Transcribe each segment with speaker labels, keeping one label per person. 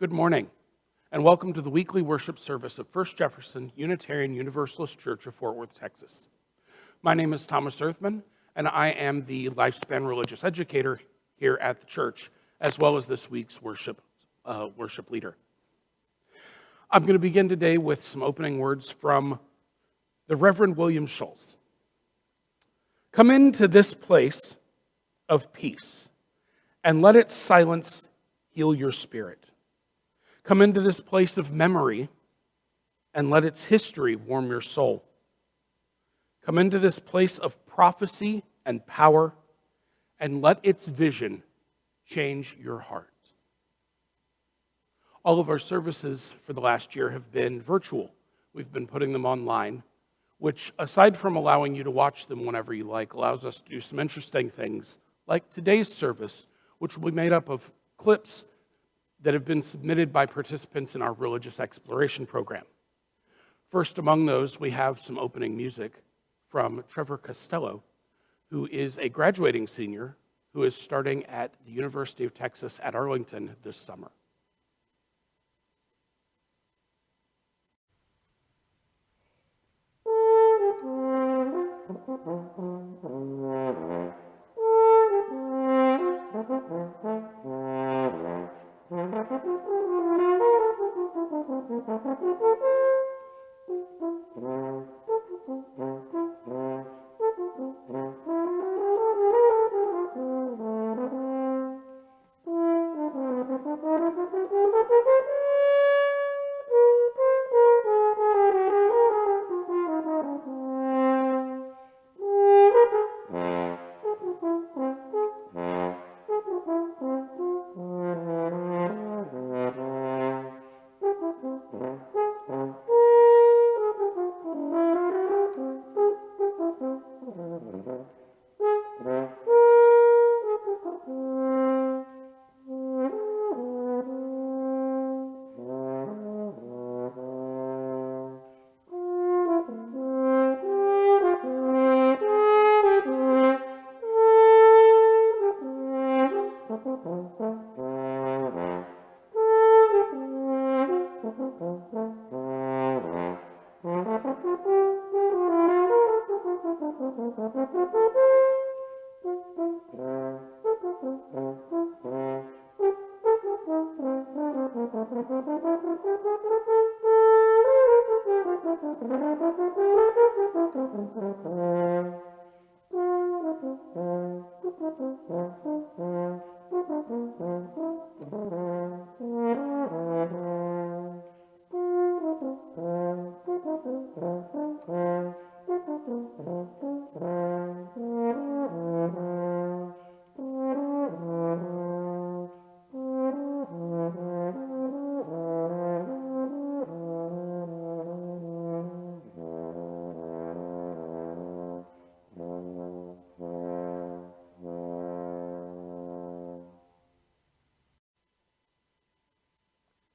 Speaker 1: Good morning, and welcome to the weekly worship service of First Jefferson Unitarian Universalist Church of Fort Worth, Texas. My name is Thomas Earthman, and I am the lifespan religious educator here at the church, as well as this week's worship leader. I'm going to begin today with some opening words from the Reverend William Schultz. Come into this place of peace, and let its silence heal your spirit. Come into this place of memory, and let its history warm your soul. Come into this place of prophecy and power, and let its vision change your heart. All of our services for the last year have been virtual. We've been putting them online, which, aside from allowing you to watch them whenever you like, allows us to do some interesting things, like today's service, which will be made up of clips that have been submitted by participants in our religious exploration program. First among those, we have some opening music from Trevor Costello, who is a graduating senior who is starting at the University of Texas at Arlington this summer.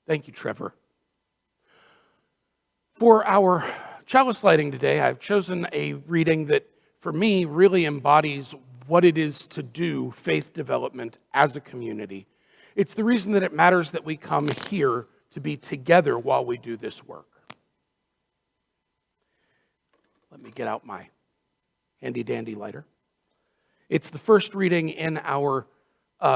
Speaker 1: Thank you, Trevor. For our chalice lighting today, I've chosen a reading that, for me, really embodies what it is to do faith development as a community. It's the reason that it matters that we come here to be together while we do this work. Let me get out my handy-dandy lighter. It's the first reading in our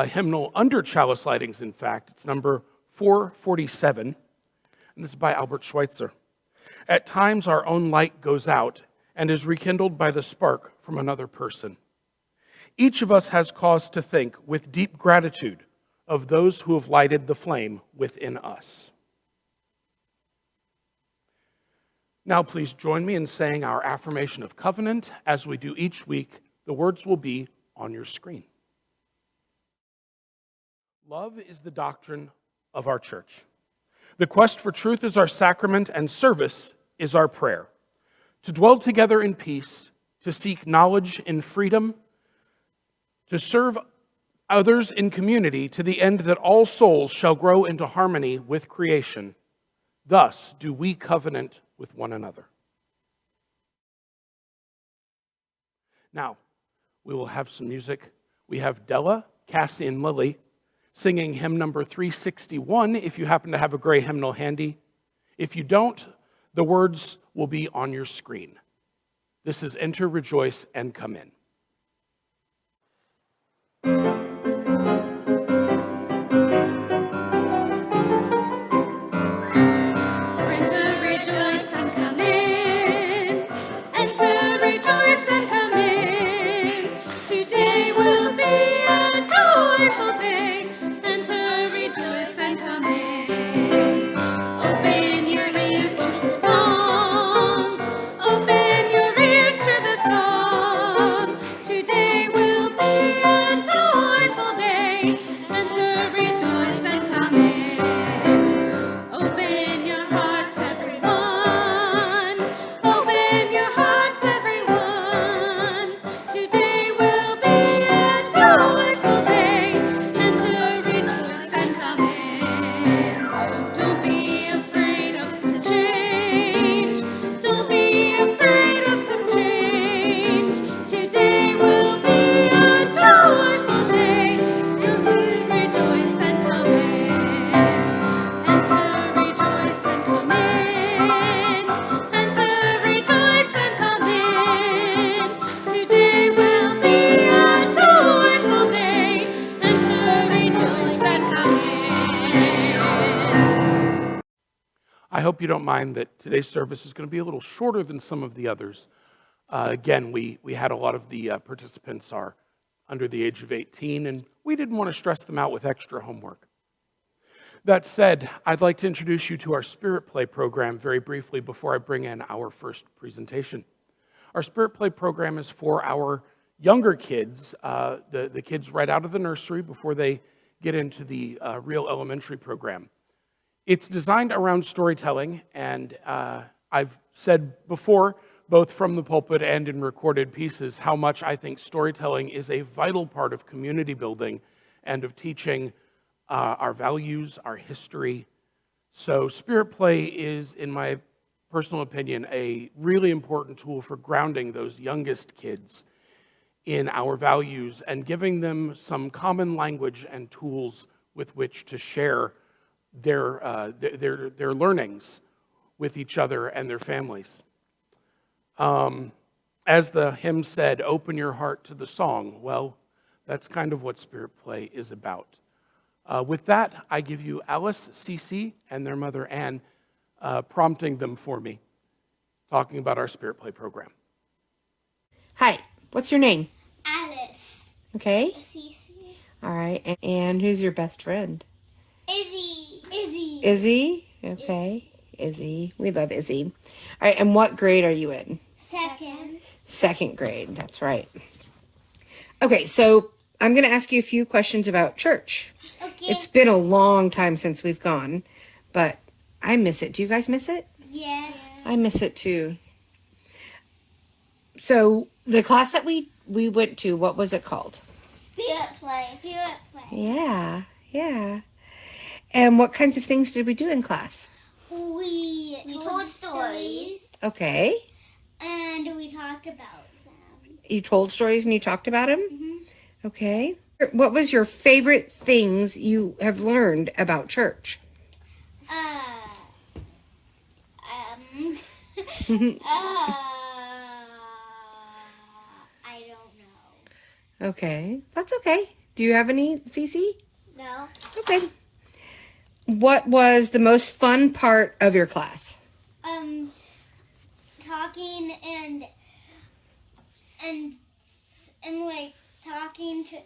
Speaker 1: hymnal under chalice lightings, in fact. It's number 447, and this is by Albert Schweitzer. At times our own light goes out and is rekindled by the spark from another person. Each of us has cause to think with deep gratitude of those who have lighted the flame within us. Now please join me in saying our Affirmation of Covenant. As we do each week, the words will be on your screen. Love is the doctrine of our church. The quest for truth is our sacrament, and service is our prayer. To dwell together in peace, to seek knowledge in freedom, to serve others in community to the end that all souls shall grow into harmony with creation. Thus do we covenant with one another. Now, we will have some music. We have Della, Cassie, and Lily singing hymn number 361 if you happen to have a gray hymnal handy. If you don't, the words will be on your screen. This is Enter, Rejoice, and Come In. I hope you don't mind that today's service is going to be a little shorter than some of the others. Again, we had a lot of the participants are under the age of 18, and we didn't want to stress them out with extra homework. That said, I'd like to introduce you to our Spirit Play program very briefly before I bring in our first presentation. Our Spirit Play program is for our younger kids, the kids right out of the nursery before they get into the real elementary program. It's designed around storytelling, and I've said before, both from the pulpit and in recorded pieces, how much I think storytelling is a vital part of community building and of teaching our values, our history. So Spirit Play is, in my personal opinion, a really important tool for grounding those youngest kids in our values and giving them some common language and tools with which to share their learnings with each other and their families. As the hymn said, open your heart to the song. Well, that's kind of what Spirit Play is about. With that, I give you Alice, Cece, and their mother Anne prompting them for me, talking about our Spirit Play program.
Speaker 2: Hi, what's your name?
Speaker 3: Alice.
Speaker 2: Okay.
Speaker 3: Cece.
Speaker 2: All right. And who's your best friend?
Speaker 3: Izzy.
Speaker 2: Izzy? Okay. Izzy. We love Izzy. All right. And what grade are you in? Second grade. That's right. Okay. So I'm going to ask you a few questions about church.
Speaker 3: Okay.
Speaker 2: It's been a long time since we've gone, but I miss it. Do you guys miss it?
Speaker 3: Yeah.
Speaker 2: I miss it too. So the class that we went to, what was it called?
Speaker 3: Spirit Play.
Speaker 2: Yeah. And what kinds of things did we do in class?
Speaker 3: We told stories.
Speaker 2: Okay.
Speaker 3: And we talked about them.
Speaker 2: You told stories and you talked about them?
Speaker 3: Mm-hmm.
Speaker 2: Okay. What was your favorite things you have learned about church?
Speaker 3: I don't know.
Speaker 2: Okay. That's okay. Do you have any, Cece?
Speaker 3: No.
Speaker 2: Okay. What was the most fun part of your class?
Speaker 3: Talking and like talking to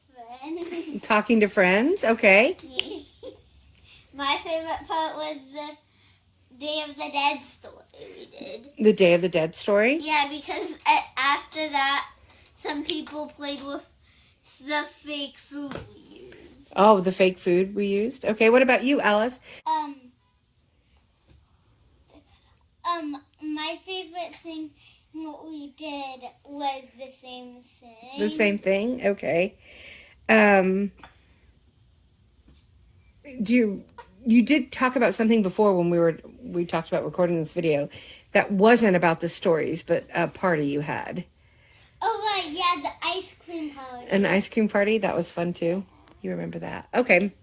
Speaker 3: friends.
Speaker 2: Talking to friends? Okay.
Speaker 3: My favorite part was the Day of the Dead story we did.
Speaker 2: The Day of the Dead story?
Speaker 3: Yeah, because after that, some people played with the fake food we used.
Speaker 2: Oh, the fake food we used? Okay, what about you, Alice?
Speaker 3: My favorite thing what we did was the same thing.
Speaker 2: The same thing? Okay. You did talk about something before when we talked about recording this video that wasn't about the stories, but a party you had.
Speaker 3: Oh, right, yeah, the ice cream party.
Speaker 2: An ice cream party? That was fun too. You remember that? Okay.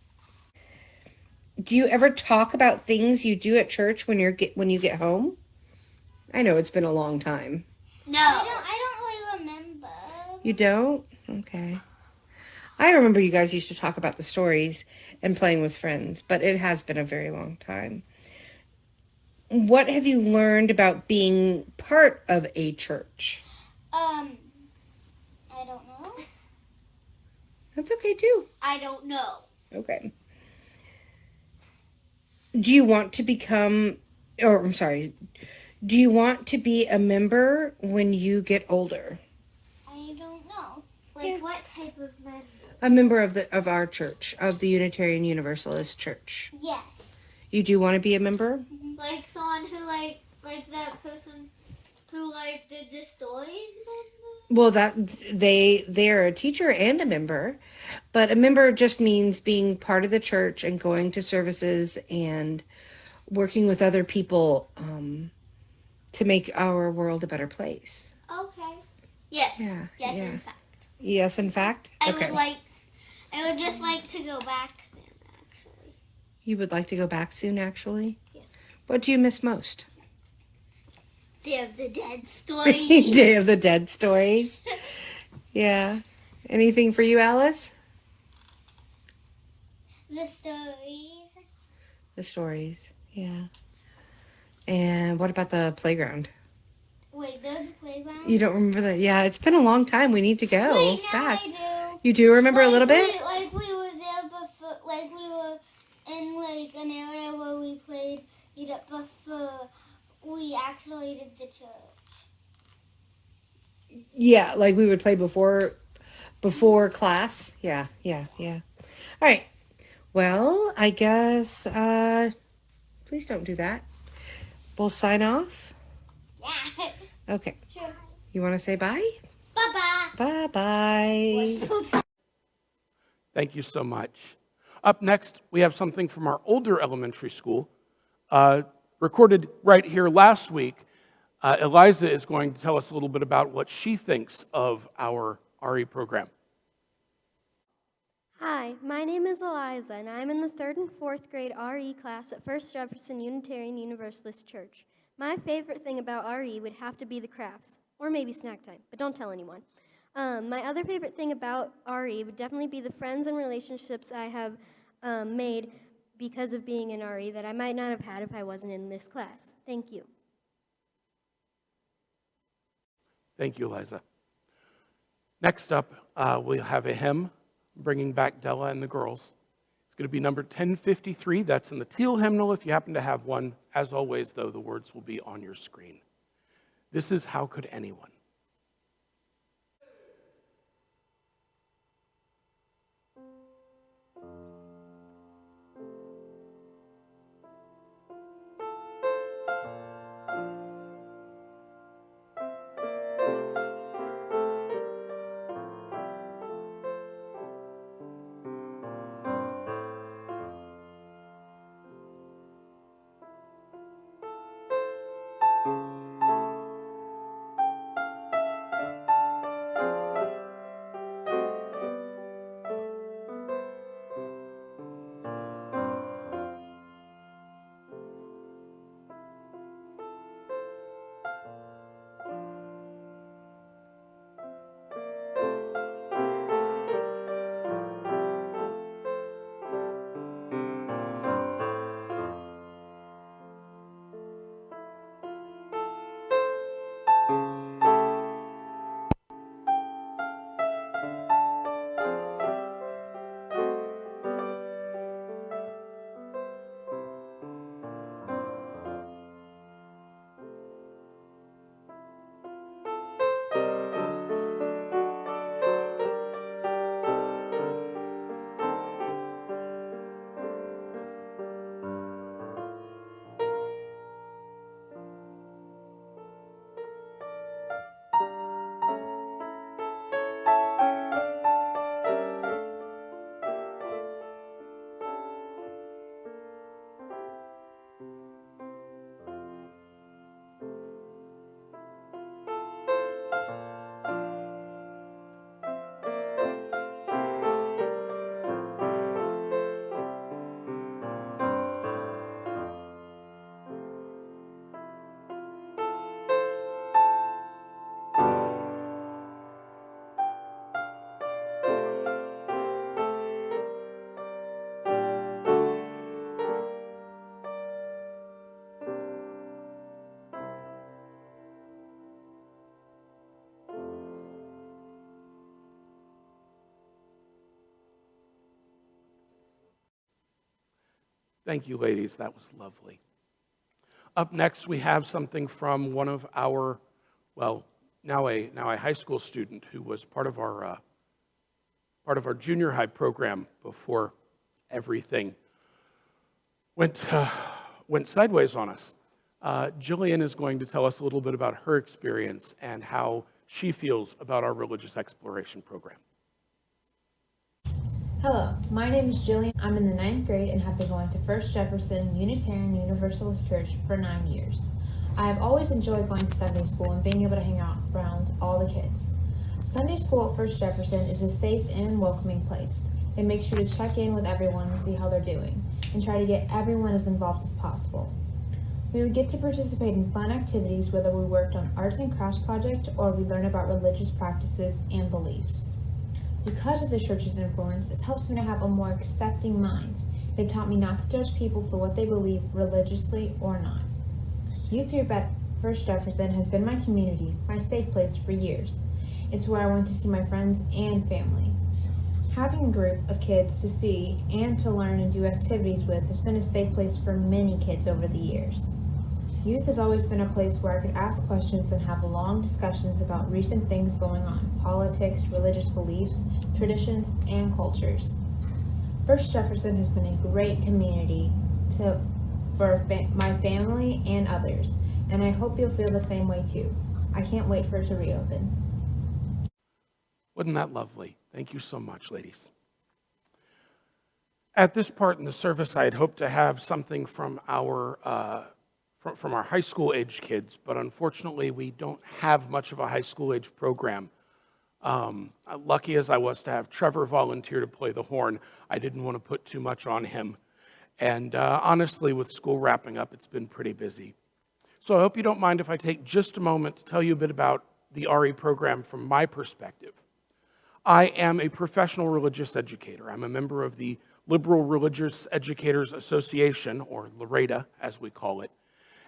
Speaker 2: Do you ever talk about things you do at church when you get home? I know it's been a long time.
Speaker 3: No. I don't really remember.
Speaker 2: You don't? Okay. I remember you guys used to talk about the stories and playing with friends, but it has been a very long time. What have you learned about being part of a church?
Speaker 3: I don't know.
Speaker 2: That's okay too.
Speaker 3: I don't know.
Speaker 2: Okay. Do you want to become, or I'm sorry, do you want to be a member when you get older?
Speaker 3: I don't know. Like what type of member?
Speaker 2: A member of our church, of the Unitarian Universalist Church.
Speaker 3: Yes.
Speaker 2: You do want to be a member?
Speaker 3: Like someone who like that person who like did the stories.
Speaker 2: Well, that they're a teacher and a member, but a member just means being part of the church and going to services and working with other people to make our world a better place.
Speaker 3: Okay. Yes.
Speaker 2: Yeah,
Speaker 3: Yes,
Speaker 2: yeah.
Speaker 3: in fact.
Speaker 2: Yes, in fact.
Speaker 3: I would just like to go back then, actually.
Speaker 2: You would like to go back soon, actually?
Speaker 3: Yes.
Speaker 2: What do you miss most?
Speaker 3: Day of the Dead stories.
Speaker 2: Day of the Dead stories. Yeah. Anything for you, Alice?
Speaker 3: The stories.
Speaker 2: The stories. Yeah. And what about the playground?
Speaker 3: Wait, there's a playground?
Speaker 2: You don't remember that? Yeah, it's been a long time. We need to go
Speaker 3: Wait, now
Speaker 2: back.
Speaker 3: I do.
Speaker 2: You do remember a little bit?
Speaker 3: Like we were there before, like we were in like an area where we played it up before we actually did the church.
Speaker 2: Yeah, like we would play before class. Yeah. All right. Well, I guess please don't do that. We'll sign off.
Speaker 3: Yeah.
Speaker 2: Okay.
Speaker 3: Sure.
Speaker 2: You want to say bye?
Speaker 3: Bye-bye.
Speaker 2: Bye-bye.
Speaker 1: Thank you so much. Up next, we have something from our older elementary school, recorded right here last week. Eliza is going to tell us a little bit about what she thinks of our RE program.
Speaker 4: Hi, my name is Eliza, and I'm in the 3rd and 4th grade RE class at First Jefferson Unitarian Universalist Church. My favorite thing about RE would have to be the crafts, or maybe snack time, but don't tell anyone. My other favorite thing about RE would definitely be the friends and relationships I have made because of being in RE that I might not have had if I wasn't in this class. Thank you.
Speaker 1: Thank you, Eliza. Next up, we'll have a hymn bringing back Della and the girls. It's going to be number 1053. That's in the teal hymnal if you happen to have one. As always, though, the words will be on your screen. This is How Could Anyone? Thank you, ladies. That was lovely. Up next, we have something from one of our, now a high school student who was part of our junior high program before everything went sideways on us. Jillian is going to tell us a little bit about her experience and how she feels about our religious exploration program.
Speaker 5: Hello, my name is Jillian. I'm in the 9th grade and have been going to First Jefferson Unitarian Universalist Church for 9 years. I have always enjoyed going to Sunday school and being able to hang out around all the kids. Sunday school at First Jefferson is a safe and welcoming place. They make sure to check in with everyone and see how they're doing, and try to get everyone as involved as possible. We would get to participate in fun activities, whether we worked on arts and crafts project or we learned about religious practices and beliefs. Because of the church's influence, it helps me to have a more accepting mind. They've taught me not to judge people for what they believe religiously or not. Youth group at First Jefferson has been my community, my safe place for years. It's where I want to see my friends and family. Having a group of kids to see and to learn and do activities with has been a safe place for many kids over the years. Youth has always been a place where I could ask questions and have long discussions about recent things going on, politics, religious beliefs, traditions, and cultures. First Jefferson has been a great community for my family and others, and I hope you'll feel the same way too. I can't wait for it to reopen.
Speaker 1: Wasn't that lovely? Thank you so much, ladies. At this part in the service, I had hoped to have something from our high school age kids, but unfortunately, we don't have much of a high school age program. Lucky as I was to have Trevor volunteer to play the horn, I didn't want to put too much on him. And honestly, with school wrapping up, it's been pretty busy. So I hope you don't mind if I take just a moment to tell you a bit about the RE program from my perspective. I am a professional religious educator. I'm a member of the Liberal Religious Educators Association, or LREDA, as we call it.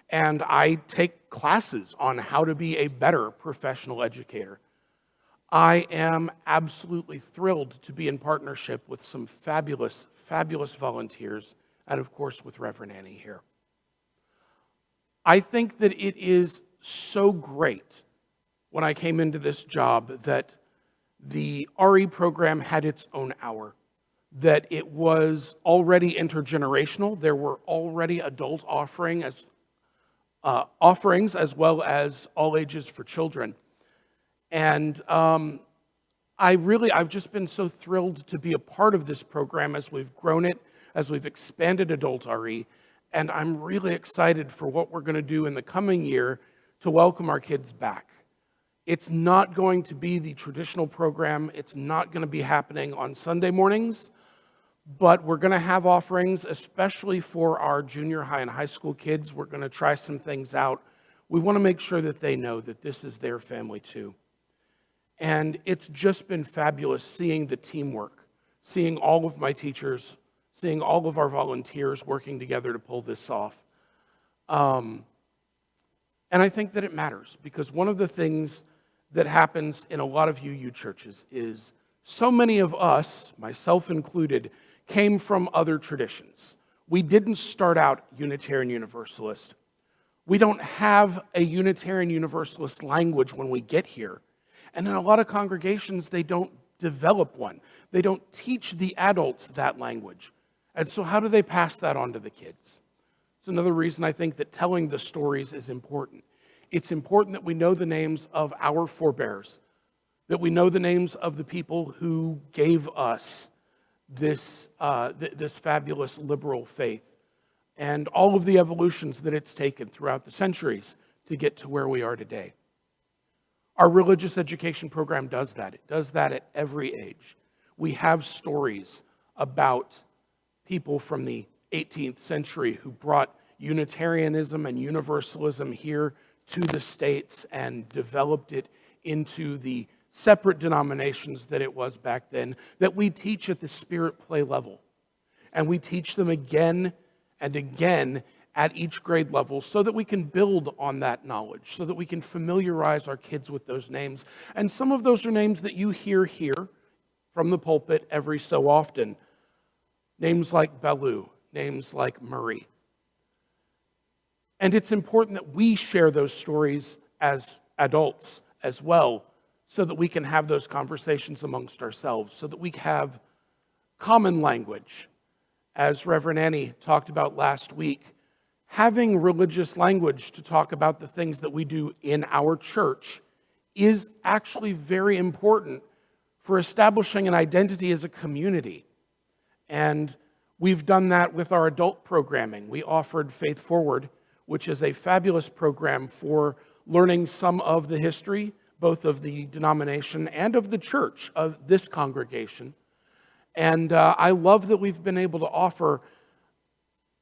Speaker 1: And I take classes on how to be a better professional educator. I am absolutely thrilled to be in partnership with some fabulous, fabulous volunteers, and of course with Reverend Annie here. I think that it is so great when I came into this job that the RE program had its own hour, that it was already intergenerational. There were already adult offerings as well as all ages for children. And I've just been so thrilled to be a part of this program as we've grown it, as we've expanded adult RE, and I'm really excited for what we're going to do in the coming year to welcome our kids back. It's not going to be the traditional program. It's not going to be happening on Sunday mornings, but we're going to have offerings, especially for our junior high and high school kids. We're going to try some things out. We want to make sure that they know that this is their family too. And it's just been fabulous seeing the teamwork, seeing all of my teachers, seeing all of our volunteers working together to pull this off. And I think that it matters, because one of the things that happens in a lot of UU churches is so many of us, myself included, came from other traditions. We didn't start out Unitarian Universalist. We don't have a Unitarian Universalist language when we get here. And in a lot of congregations, they don't develop one. They don't teach the adults that language. And so how do they pass that on to the kids? It's another reason I think that telling the stories is important. It's important that we know the names of our forebears, that we know the names of the people who gave us this fabulous liberal faith, and all of the evolutions that it's taken throughout the centuries to get to where we are today. Our religious education program does that. It does that at every age. We have stories about people from the 18th century who brought Unitarianism and Universalism here to the States and developed it into the separate denominations that it was back then, that we teach at the spirit play level. And we teach them again and again at each grade level so that we can build on that knowledge, so that we can familiarize our kids with those names. And some of those are names that you hear here from the pulpit every so often. Names like Bellew, names like Murray. And it's important that we share those stories as adults as well, so that we can have those conversations amongst ourselves, so that we have common language. As Reverend Annie talked about last week, having religious language to talk about the things that we do in our church is actually very important for establishing an identity as a community. And we've done that with our adult programming. We offered Faith Forward, which is a fabulous program for learning some of the history, both of the denomination and of the church of this congregation. And I love that we've been able to offer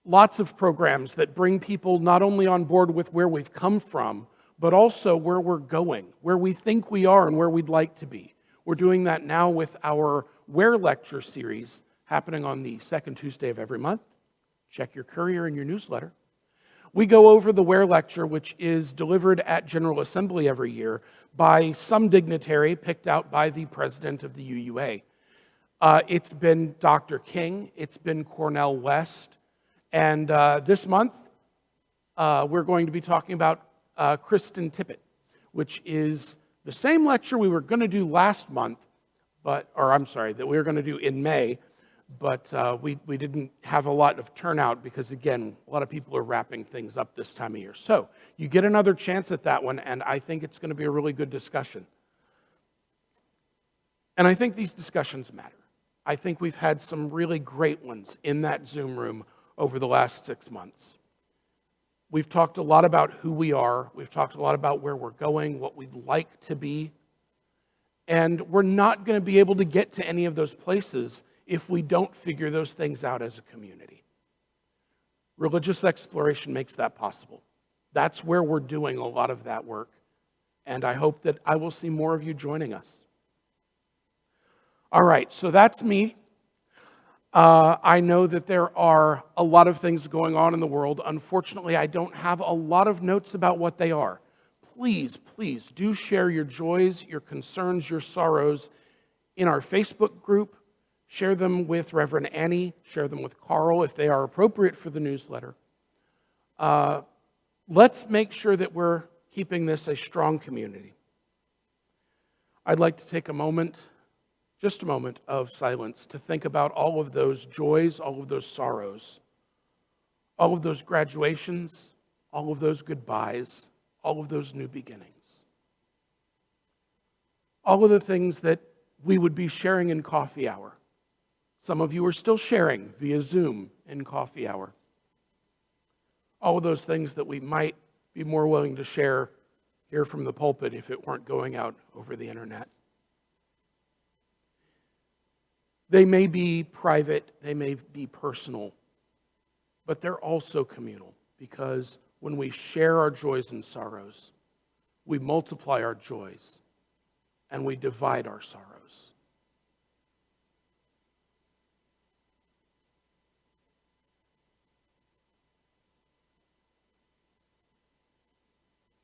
Speaker 1: lots of programs that bring people not only on board with where we've come from, but also where we're going, where we think we are and where we'd like to be. We're doing that now with our Where Lecture series happening on the second Tuesday of every month. Check your courier and your newsletter. We go over the Where Lecture, which is delivered at General Assembly every year by some dignitary picked out by the president of the UUA. It's been Dr. King, it's been Cornel West, and this month we're going to be talking about Kristen Tippett, which is the same lecture we were going to do last month, that we were going to do in May, but we didn't have a lot of turnout because, again, a lot of people are wrapping things up this time of year. So you get another chance at that one, and I think it's going to be a really good discussion. And I think these discussions matter. I think we've had some really great ones in that Zoom room over the last 6 months. We've talked a lot about who we are. We've talked a lot about where we're going, what we'd like to be. And we're not going to be able to get to any of those places if we don't figure those things out as a community. Religious exploration makes that possible. That's where we're doing a lot of that work. And I hope that I will see more of you joining us. All right, so that's me. I know that there are a lot of things going on in the world. Unfortunately, I don't have a lot of notes about what they are. Please, please do share your joys, your concerns, your sorrows in our Facebook group. Share them with Reverend Annie. Share them with Carl if they are appropriate for the newsletter. Let's make sure that we're keeping this a strong community. I'd like to take just a moment of silence to think about all of those joys, all of those sorrows, all of those graduations, all of those goodbyes, all of those new beginnings. All of the things that we would be sharing in coffee hour. Some of you are still sharing via Zoom in coffee hour. All of those things that we might be more willing to share here from the pulpit if it weren't going out over the internet. They may be private, they may be personal, but they're also communal, because when we share our joys and sorrows, we multiply our joys and we divide our sorrows.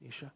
Speaker 1: Nisha?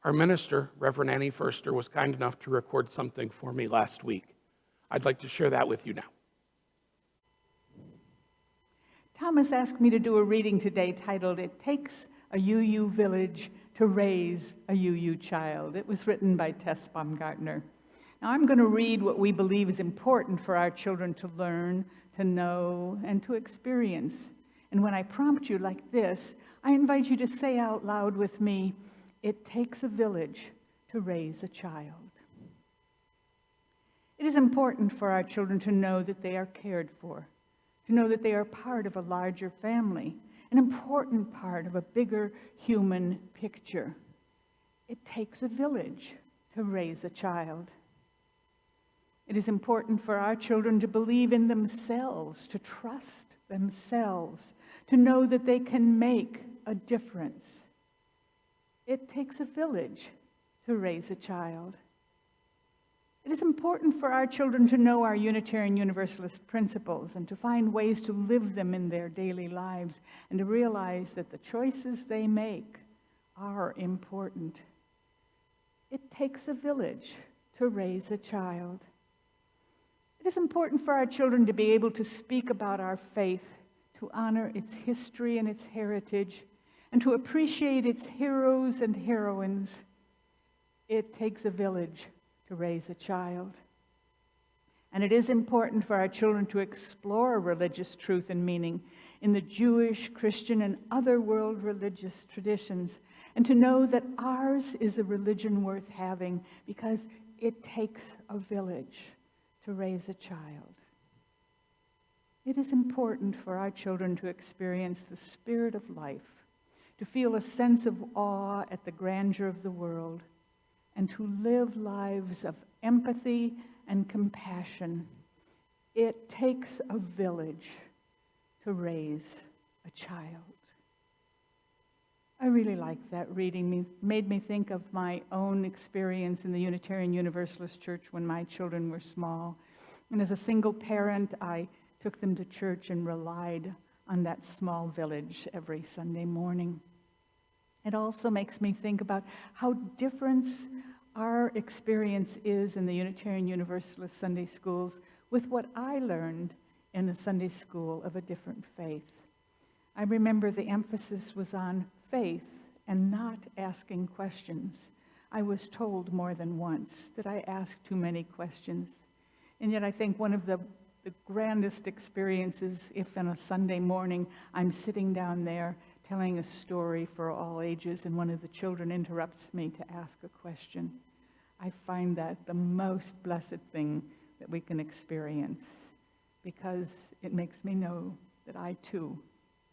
Speaker 1: Our minister, Reverend Annie Furster, was kind enough to record something for me last week. I'd like to share that with you now.
Speaker 6: Thomas asked me to do a reading today titled, "It Takes a UU Village to Raise a UU Child." It was written by Tess Baumgartner. Now I'm going to read what we believe is important for our children to learn, to know, and to experience. And when I prompt you like this, I invite you to say out loud with me, "It takes a village to raise a child." It is important for our children to know that they are cared for, to know that they are part of a larger family, an important part of a bigger human picture. It takes a village to raise a child. It is important for our children to believe in themselves, to trust themselves, to know that they can make a difference. It takes a village to raise a child. It is important for our children to know our Unitarian Universalist principles and to find ways to live them in their daily lives and to realize that the choices they make are important. It takes a village to raise a child. It is important for our children to be able to speak about our faith, to honor its history and its heritage, and to appreciate its heroes and heroines. It takes a village to raise a child. And it is important for our children to explore religious truth and meaning in the Jewish, Christian, and other world religious traditions, and to know that ours is a religion worth having because it takes a village to raise a child. It is important for our children to experience the spirit of life, to feel a sense of awe at the grandeur of the world, and to live lives of empathy and compassion. It takes a village to raise a child. I really liked that reading. It made me think of my own experience in the Unitarian Universalist Church when my children were small. And as a single parent, I took them to church and relied on that small village every Sunday morning. It also makes me think about how different our experience is in the Unitarian Universalist Sunday schools with what I learned in a Sunday school of a different faith. I remember the emphasis was on faith and not asking questions. I was told more than once that I asked too many questions. And yet I think one of the grandest experiences, if on a Sunday morning I'm sitting down there telling a story for all ages and one of the children interrupts me to ask a question, I find that the most blessed thing that we can experience because it makes me know that I too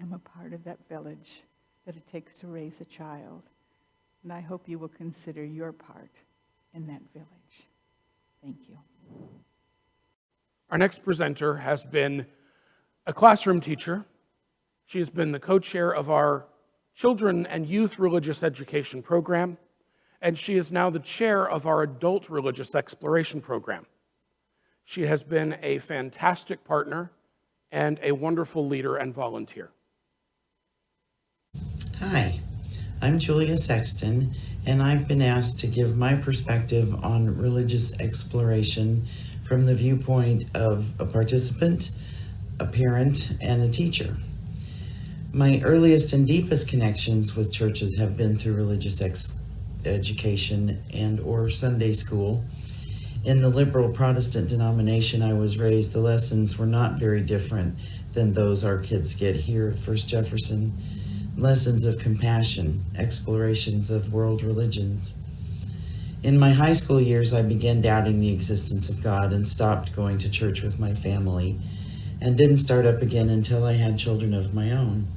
Speaker 6: am a part of that village that it takes to raise a child. And I hope you will consider your part in that village. Thank you.
Speaker 1: Our next presenter has been a classroom teacher. She has been the co-chair of our Children and Youth Religious Education program, and she is now the chair of our Adult Religious Exploration program. She has been a fantastic partner and a wonderful leader and volunteer.
Speaker 7: Hi, I'm Julia Sexton, and I've been asked to give my perspective on religious exploration from the viewpoint of a participant, a parent, and a teacher. My earliest and deepest connections with churches have been through religious education and or Sunday school. In the liberal Protestant denomination I was raised, the lessons were not very different than those our kids get here at First Jefferson. Lessons of compassion, explorations of world religions. In my high school years, I began doubting the existence of God and stopped going to church with my family and didn't start up again until I had children of my own.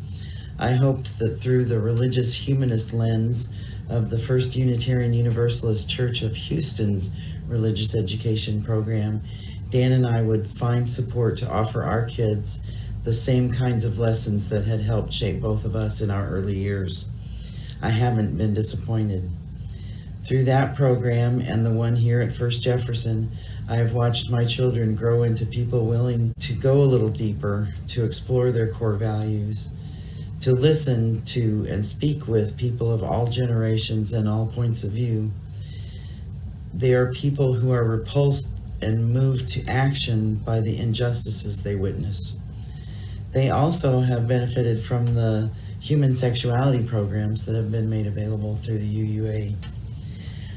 Speaker 7: I hoped that through the religious humanist lens of the First Unitarian Universalist Church of Houston's religious education program, Dan and I would find support to offer our kids the same kinds of lessons that had helped shape both of us in our early years. I haven't been disappointed. Through that program and the one here at First Jefferson, I have watched my children grow into people willing to go a little deeper, to explore their core values, to listen to and speak with people of all generations and all points of view. They are people who are repulsed and moved to action by the injustices they witness. They also have benefited from the human sexuality programs that have been made available through the UUA.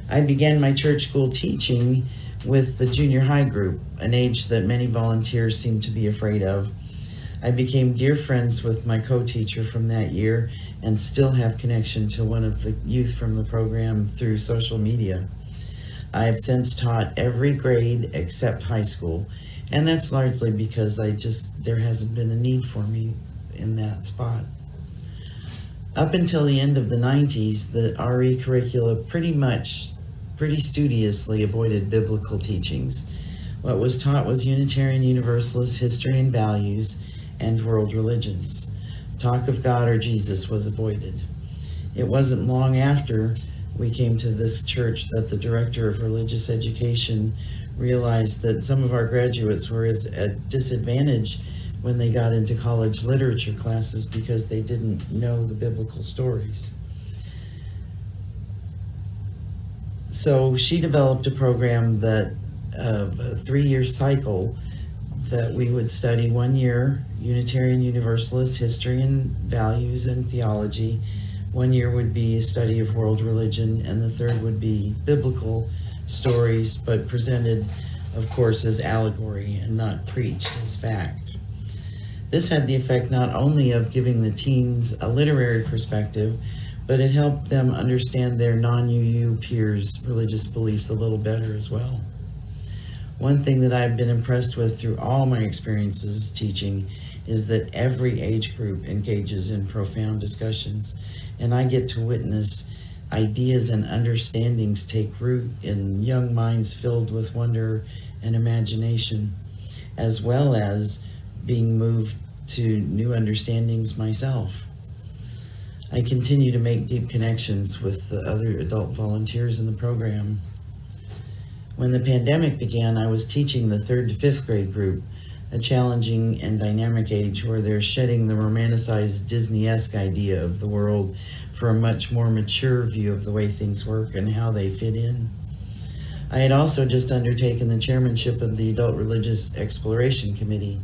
Speaker 7: I began my church school teaching with the junior high group, an age that many volunteers seem to be afraid of. I became dear friends with my co-teacher from that year and still have connection to one of the youth from the program through social media. I have since taught every grade except high school, and that's largely because there hasn't been a need for me in that spot. Up until the end of the 90s, the RE curricula pretty studiously avoided biblical teachings. What was taught was Unitarian Universalist history and values and world religions. Talk of God or Jesus was avoided. It wasn't long after we came to this church that the director of religious education realized that some of our graduates were at a disadvantage when they got into college literature classes because they didn't know the biblical stories. So she developed a program that a 3-year cycle that we would study 1 year Unitarian Universalist history and values and theology. 1 year would be a study of world religion, and the third would be biblical stories, but presented, of course, as allegory and not preached as fact. This had the effect not only of giving the teens a literary perspective, but it helped them understand their non-UU peers' religious beliefs a little better as well. One thing that I've been impressed with through all my experiences teaching is that every age group engages in profound discussions, and I get to witness ideas and understandings take root in young minds filled with wonder and imagination, as well as being moved to new understandings myself. I continue to make deep connections with the other adult volunteers in the program. When the pandemic began, I was teaching the 3rd to 5th grade group, a challenging and dynamic age where they're shedding the romanticized Disney-esque idea of the world for a much more mature view of the way things work and how they fit in. I had also just undertaken the chairmanship of the Adult Religious Exploration Committee.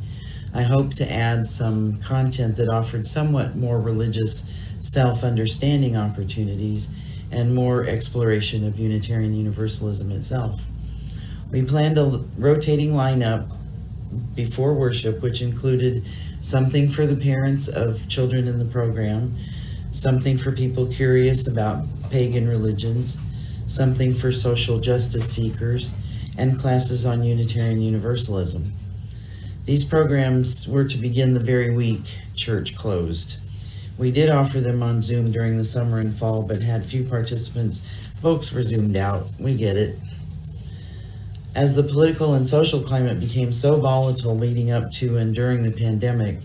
Speaker 7: I hope to add some content that offered somewhat more religious self-understanding opportunities and more exploration of Unitarian Universalism itself. We planned a rotating lineup before worship, which included something for the parents of children in the program, something for people curious about pagan religions, something for social justice seekers, and classes on Unitarian Universalism. These programs were to begin the very week church closed. We did offer them on Zoom during the summer and fall, but had few participants. Folks were zoomed out. We get it. As the political and social climate became so volatile leading up to and during the pandemic,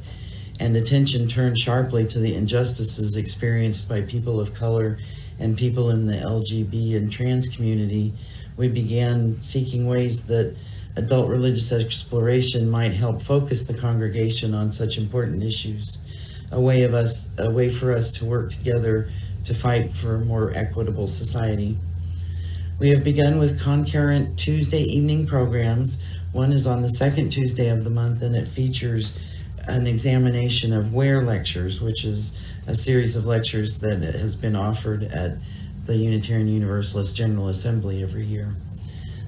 Speaker 7: and attention turned sharply to the injustices experienced by people of color and people in the LGBT and trans community, we began seeking ways that adult religious exploration might help focus the congregation on such important issues, a way for us to work together to fight for a more equitable society. We have begun with concurrent Tuesday evening programs. One is on the second Tuesday of the month, and it features an examination of Where lectures, which is a series of lectures that has been offered at the Unitarian Universalist General Assembly every year.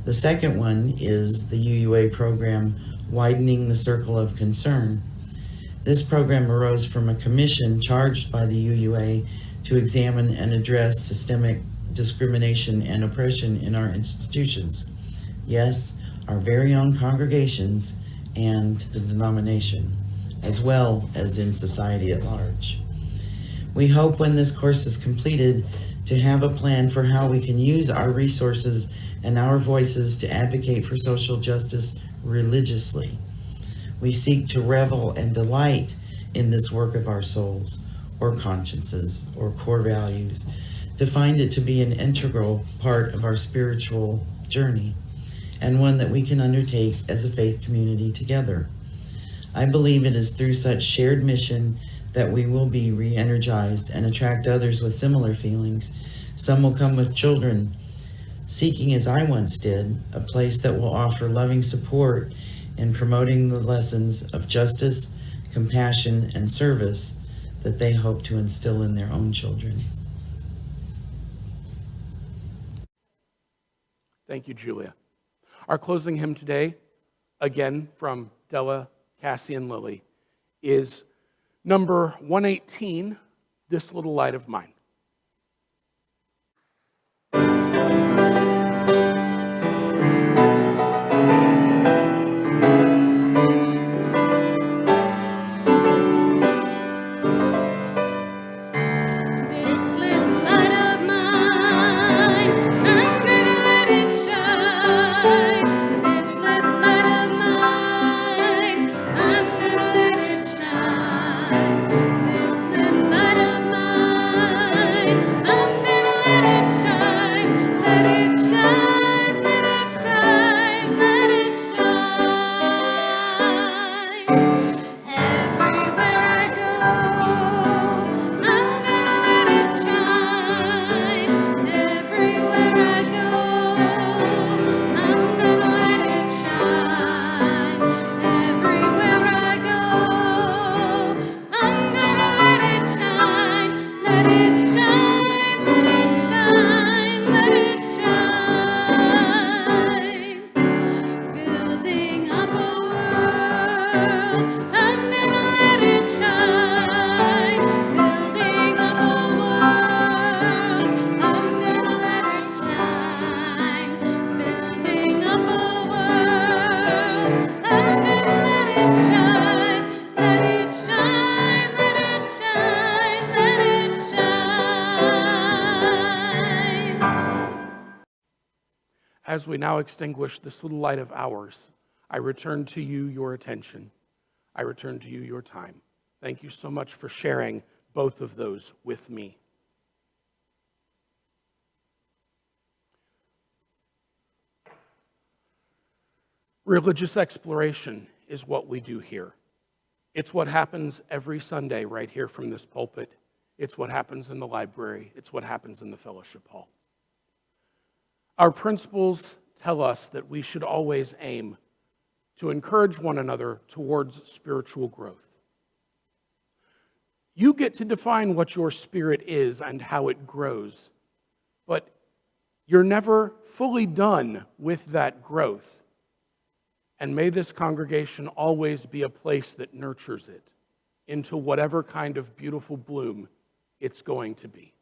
Speaker 7: The second one is the UUA program, Widening the Circle of Concern. This program arose from a commission charged by the UUA to examine and address systemic discrimination and oppression in our institutions. Yes, our very own congregations and the denomination, as well as in society at large. We hope when this course is completed to have a plan for how we can use our resources and our voices to advocate for social justice religiously. We seek to revel and delight in this work of our souls, or consciences, or core values, to find it to be an integral part of our spiritual journey, and one that we can undertake as a faith community together. I believe it is through such shared mission that we will be re-energized and attract others with similar feelings. Some will come with children, seeking, as I once did, a place that will offer loving support in promoting the lessons of justice, compassion, and service that they hope to instill in their own children.
Speaker 1: Thank you, Julia. Our closing hymn today, again from Della, Cassie, and Lily, is number 118, This Little Light of Mine. As we now extinguish this little light of ours, I return to you your attention. I return to you your time. Thank you so much for sharing both of those with me. Religious exploration is what we do here. It's what happens every Sunday right here from this pulpit. It's what happens in the library. It's what happens in the fellowship hall. Our principles tell us that we should always aim to encourage one another towards spiritual growth. You get to define what your spirit is and how it grows, but you're never fully done with that growth. And may this congregation always be a place that nurtures it into whatever kind of beautiful bloom it's going to be.